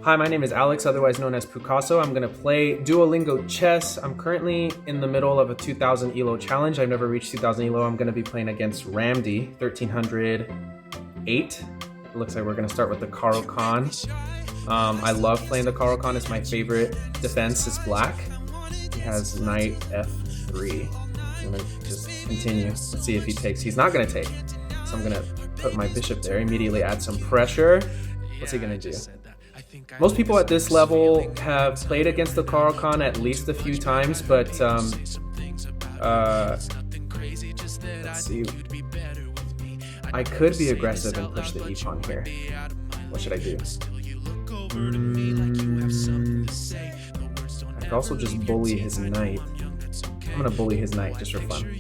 Hi, my name is Alex, otherwise known as Picasso. I'm going to play Duolingo Chess. I'm currently in the middle of a 2000 ELO challenge. I've never reached 2000 ELO. I'm going to be playing against Ramdi, 1308. It looks like we're going to start with the Caro-Kann. I love playing the Caro-Kann. It's my favorite defense. It's black. He has knight f3. I'm going to just continue. Let's see if he takes. He's not going to take. So I'm going to put my bishop there, immediately add some pressure. What's he going to do? Most people at this level have played against the Caro-Kann at least a few times, but let's see. I could be aggressive and push the e-pawn here. What should I do? I could also just bully his knight. I'm gonna bully his knight just for fun.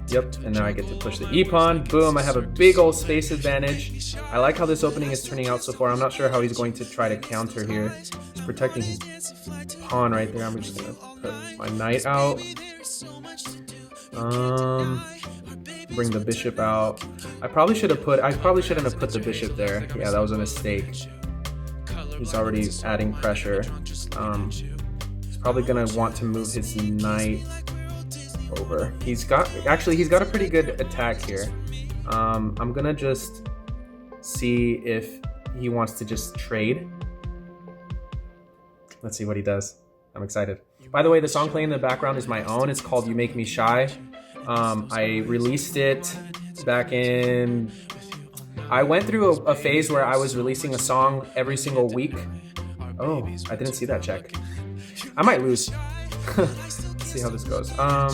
Yep, and now I get to push the e-pawn. Boom, I have a big old space advantage. I like how this opening is turning out so far. I'm not sure how he's going to try to counter here. He's protecting his pawn right there. I'm just gonna put my knight out. Bring the bishop out. I probably shouldn't have put the bishop there. Yeah, that was a mistake. He's already adding pressure. He's probably gonna want to move his knight over. He's got a pretty good attack here. I'm gonna just see if he wants to just trade. Let's see what he does. I'm excited. By the way, the song playing in the background is my own. It's called You Make Me Shy. I released it back in... I went through a phase where I was releasing a song every single week. Oh, I didn't see that check. I might lose. Let's see how this goes. I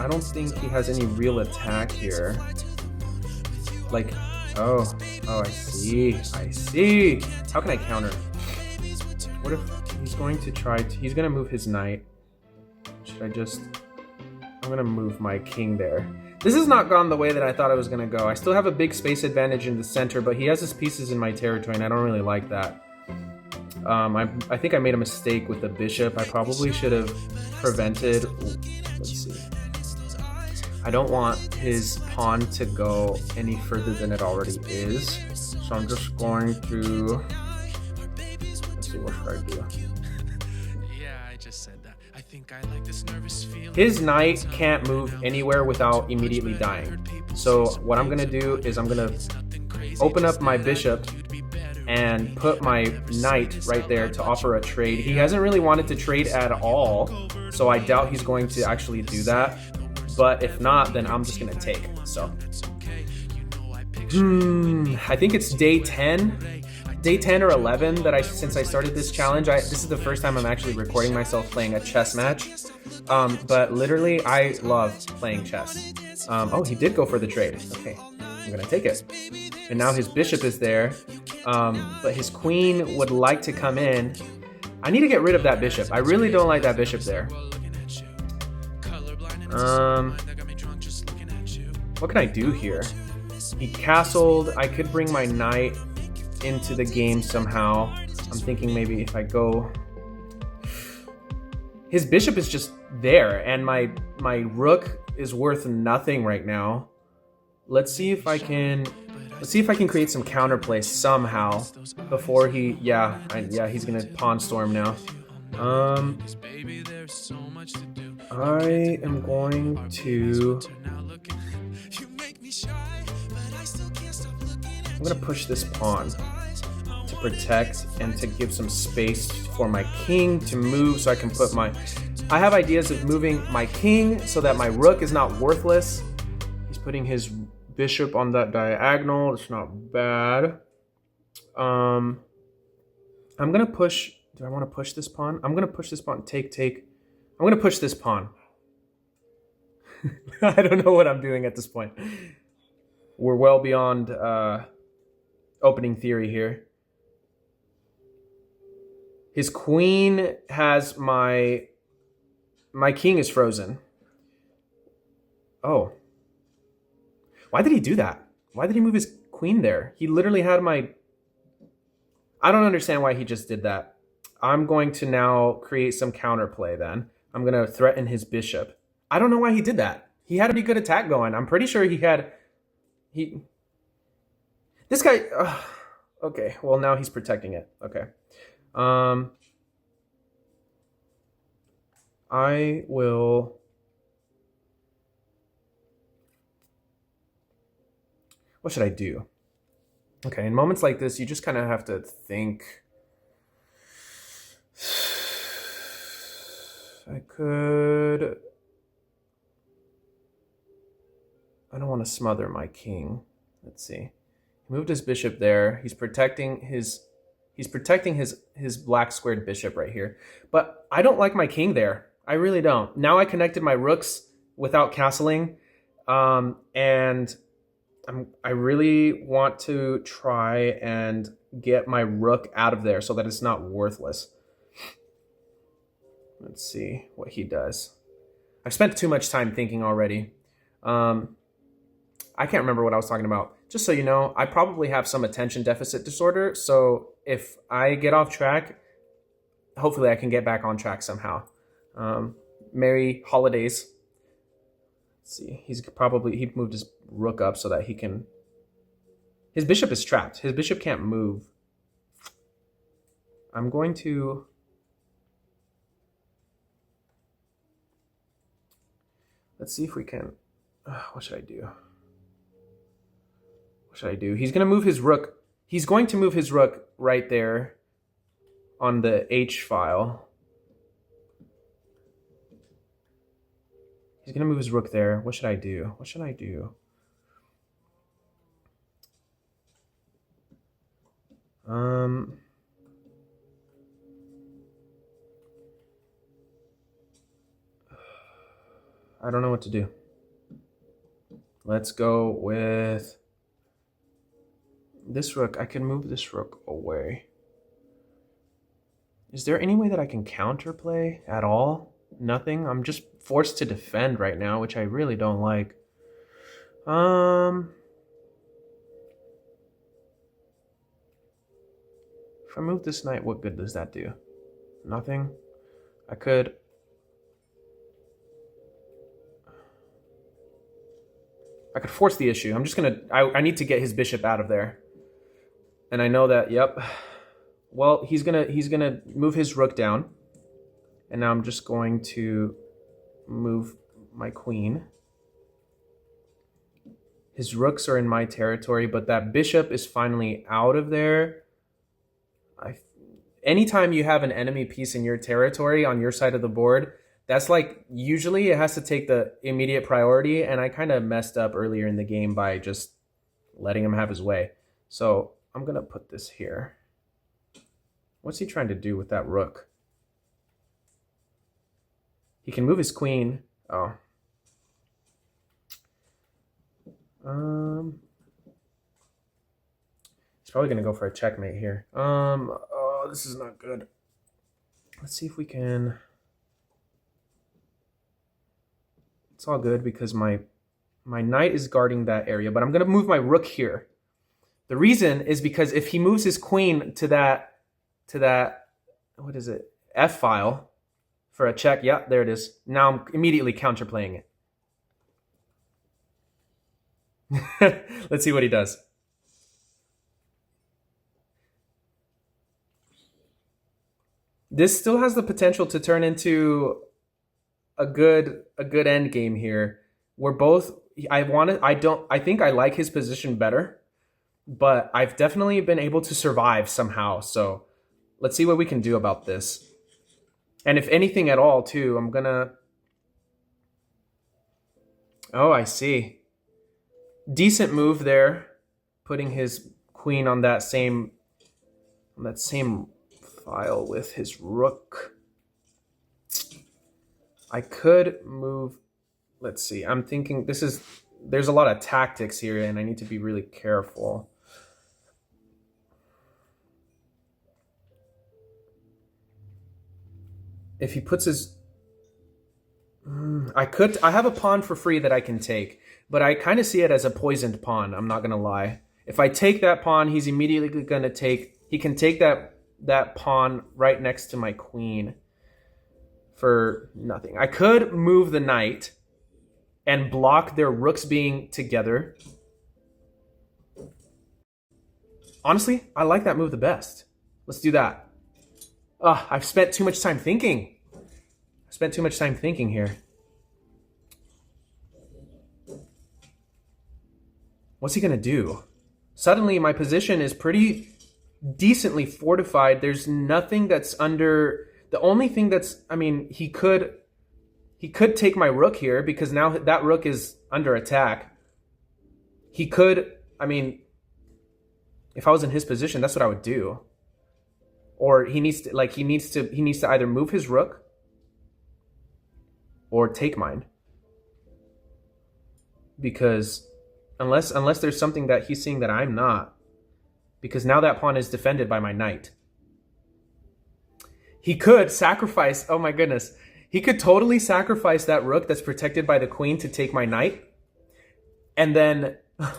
don't think he has any real attack here. Like, oh, I see. How can I counter? What if he's going to he's gonna move his knight. Should I just, I'm gonna move my king there. This has not gone the way that I thought it was gonna go. I still have a big space advantage in the center, but he has his pieces in my territory and I don't really like that. I think I made a mistake with the bishop. I probably should have prevented, let's see. I don't want his pawn to go any further than it already is. So I'm just going to, let's see, what should I do? His knight can't move anywhere without immediately dying. So what I'm gonna do is I'm gonna open up my bishop and put my knight right there to offer a trade. He hasn't really wanted to trade at all, so I doubt he's going to actually do that. But if not, then I'm just gonna take. So, I think it's day 10 or 11 that since I started this challenge. This is the first time I'm actually recording myself playing a chess match. But literally, I love playing chess. Oh, he did go for the trade. Okay, I'm gonna take it. And now his bishop is there, but his queen would like to come in. I need to get rid of that bishop. I really don't like that bishop there. What can I do here? He castled. I could bring my knight into the game somehow. I'm thinking maybe if I go... His bishop is just there, and my rook is worth nothing right now. Let's see if I can create some counterplay somehow before he... Yeah, he's gonna pawn storm now. I am going to... I'm gonna push this pawn to protect and to give some space for my king to move so I can put my... I have ideas of moving my king so that my rook is not worthless. He's putting his bishop on that diagonal. It's not bad. I'm gonna push... Do I want to push this pawn? I'm gonna push this pawn. Take. I'm gonna push this pawn. I don't know what I'm doing at this point. We're well beyond opening theory here. His queen has my king is frozen. Oh. Why did he do that? Why did he move his queen there? He literally had my... I don't understand why he just did that. I'm going to now create some counterplay then. I'm going to threaten his bishop. I don't know why he did that. He had a pretty good attack going. I'm pretty sure he had... This guy... Okay, well now he's protecting it. Okay. I will... What should I do? Okay, in moments like this, you just kind of have to think. I don't want to smother my king. Let's see. He moved his bishop there. He's protecting his black squared bishop right here. But I don't like my king there. I really don't. Now I connected my rooks without castling. And I really want to try and get my rook out of there so that it's not worthless. Let's see what he does. I've spent too much time thinking already. I can't remember what I was talking about. Just so you know, I probably have some attention deficit disorder. So if I get off track, hopefully I can get back on track somehow. Merry holidays. Let's see. He moved his rook up so that he can... His bishop is trapped. His bishop can't move. I'm going to... Let's see if we can... what should I do? What should I do? He's going to move his rook. He's going to move his rook right there on the H file. He's going to move his rook there. What should I do? What should I do? I don't know what to do. Let's go with this rook. I can move this rook away. Is there any way that I can counterplay at all? Nothing? I'm just forced to defend right now, which I really don't like. If I move this knight, what good does that do? Nothing? I could force the issue. I'm just gonna... I need to get his bishop out of there. And I know that, yep. Well, he's gonna move his rook down. And now I'm just going to move my queen. His rooks are in my territory, but that bishop is finally out of there. Anytime you have an enemy piece in your territory on your side of the board, that's like, usually it has to take the immediate priority, and I kind of messed up earlier in the game by just letting him have his way. So I'm going to put this here. What's he trying to do with that rook? He can move his queen. Oh. He's probably going to go for a checkmate here. Oh, this is not good. Let's see if we can... It's all good because my knight is guarding that area, but I'm going to move my rook here. The reason is because if he moves his queen to that, what is it, F file for a check, yeah, there it is. Now I'm immediately counterplaying it. Let's see what he does. This still has the potential to turn into a good end game here. We're both... I think I like his position better, but I've definitely been able to survive somehow. So let's see what we can do about this. And if anything at all, too, I'm gonna... Oh, I see. Decent move there, putting his queen on that same file with his rook. I could move... Let's see. I'm thinking there's a lot of tactics here, and I need to be really careful. If he puts his... I have a pawn for free that I can take, but I kind of see it as a poisoned pawn, I'm not going to lie. If I take that pawn, he's immediately going to take... He can take that pawn right next to my queen for nothing. I could move the knight and block their rooks being together. Honestly, I like that move the best. Let's do that. I've spent too much time thinking. I spent too much time thinking here. What's he gonna do? Suddenly, my position is pretty decently fortified. There's nothing that's under... The only thing that's... I mean, he could take my rook here because now that rook is under attack. He could... I mean, if I was in his position, that's what I would do. Or he needs to either move his rook or take mine. Because unless there's something that he's seeing that I'm not. Because now that pawn is defended by my knight. He could sacrifice, oh my goodness. He could totally sacrifice that rook that's protected by the queen to take my knight. And then I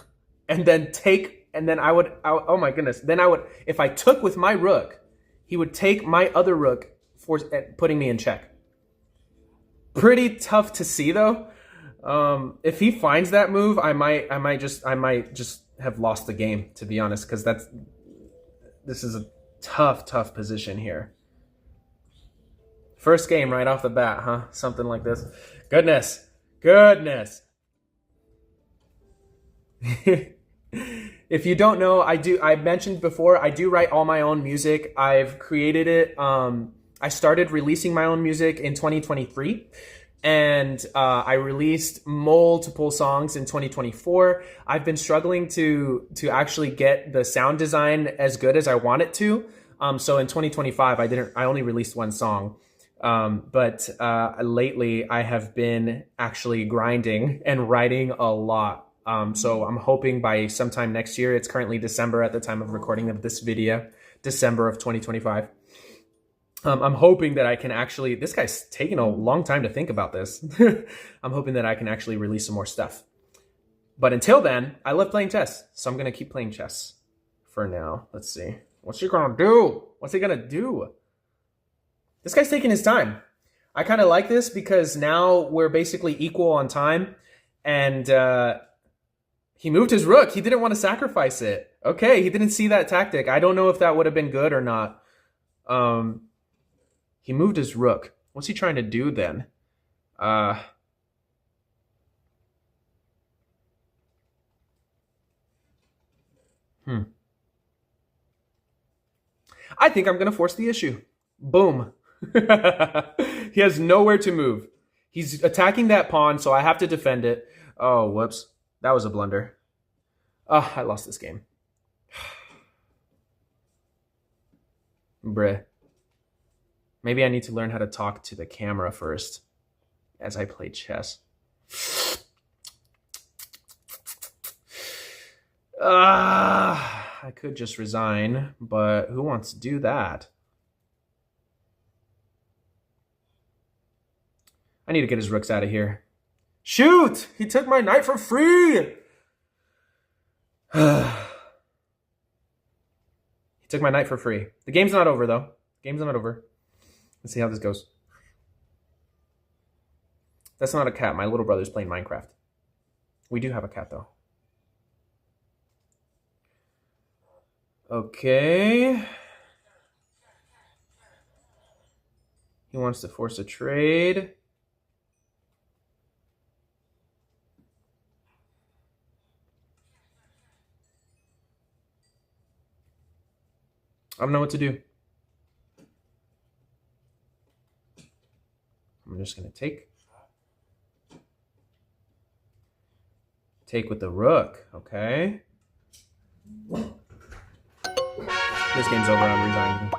would, oh my goodness. Then I would, if I took with my rook, he would take my other rook, putting me in check. Pretty tough to see though. If he finds that move, I might just have lost the game, to be honest, because this is a tough position here. First game right off the bat, huh? Something like this. Goodness. If you don't know, I mentioned before, I do write all my own music. I've created it. I started releasing my own music in 2023. And I released multiple songs in 2024. I've been struggling to actually get the sound design as good as I want it to. So in 2025, I only released one song. But lately I have been actually grinding and writing a lot. So I'm hoping by sometime next year, it's currently December at the time of recording of this video, December of 2025. I'm hoping that I can actually, this guy's taking a long time to think about this. I'm hoping that I can actually release some more stuff. But until then, I love playing chess. So I'm going to keep playing chess for now. Let's see. What's he going to do? What's he going to do? This guy's taking his time. I kind of like this because now we're basically equal on time. And he moved his rook. He didn't want to sacrifice it. Okay, he didn't see that tactic. I don't know if that would have been good or not. He moved his rook. What's he trying to do then? I think I'm going to force the issue. Boom. He has nowhere to move. He's attacking that pawn, so I have to defend it. Oh, whoops. That was a blunder. Oh, I lost this game. Bruh. Maybe I need to learn how to talk to the camera first as I play chess. I could just resign, but who wants to do that? I need to get his rooks out of here. Shoot! He took my knight for free! He took my knight for free. The game's not over, though. The game's not over. Let's see how this goes. That's not a cat. My little brother's playing Minecraft. We do have a cat, though. Okay. He wants to force a trade. I don't know what to do. I'm just going to take. Take with the rook, okay? This game's over, I'm resigning.